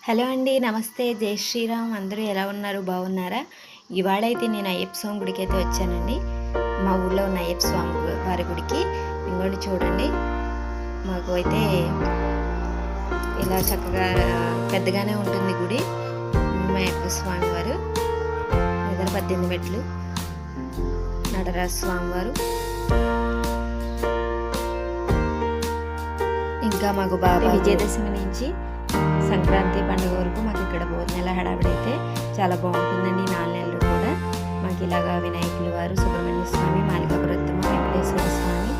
Hello అండి. నమస్తే. జై శ్రీరామ్. అందరూ ఎలా ఉన్నారు? బాగున్నారా? ఇవాళైతే నేను అయ్యప్ప స్వామి గుడికైతే వచ్చానండి. మా ఊళ్ళో ఉన్న అయ్యప్ప స్వామి వారి గుడికి. ఇంకోటి చూడండి, మాకు అయితే ఇలా చక్కగా పెద్దగానే ఉంటుంది గుడి. మా అయ్యప్ప స్వామి వారు ఎదురు 18 మెట్లు, నటరాజ స్వామి వారు, ఇంకా మాకు బాబా విజయదశమి నుంచి సంక్రాంతి పండుగ వరకు మాకు ఇక్కడ భోజనాల హడావిడైతే చాలా బాగుంటుందండి. 4 నెలలు కూడా మాకు ఇలాగా వినాయకుల వారు, సుబ్రహ్మణ్య స్వామి, మాలికాపురత్తమ, వెంకటేశ్వర స్వామి,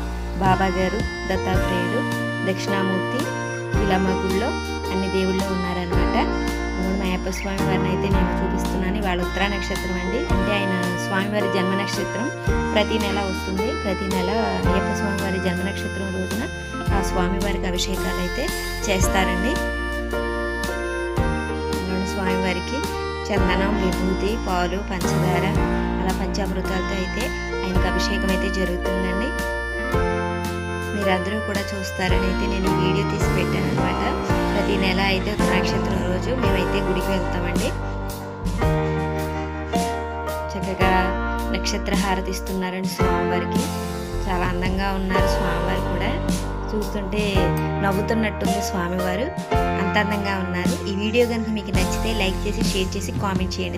బాబా గారు, దత్తాత్రేయుడు, దక్షిణామూర్తి ఇలా మా గుళ్ళో అన్ని దేవుళ్ళు ఉన్నారనమాట. మా అయ్యప్ప స్వామి వారిని అయితే నేను చూపిస్తున్నాను. వాళ్ళ ఉత్తరా నక్షత్రం అండి. అంటే ఆయన స్వామివారి జన్మ నక్షత్రం ప్రతి నెల వస్తుంది. ప్రతి నెల అయ్యప్ప స్వామివారి జన్మ నక్షత్రం రోజున ఆ స్వామివారికి అభిషేకాలు అయితే చేస్తారండి. స్వామివారికి చందనం, విభూతి, పాలు, పంచదార అలా పంచామృతాలతో అయితే ఆయనకు అభిషేకం అయితే జరుగుతుందండి. మీరందరూ కూడా చూస్తారని అయితే నేను వీడియో తీసి పెట్టాను అనమాట. ప్రతి నెల అయితే నక్షత్రం రోజు మేమైతే గుడికి వెళ్తామండి. చక్కగా నక్షత్ర హారతి ఇస్తున్నారండి స్వామివారికి. చాలా అందంగా ఉన్నారు స్వామివారు కూడా. చూస్తుంటే నవ్వుతున్నట్టుంది స్వామివారు, అంత అందంగా ఉన్నారు. ఈ వీడియో కనుక మీకు నచ్చితే లైక్ చేసి, షేర్ చేసి, కామెంట్ చేయండి.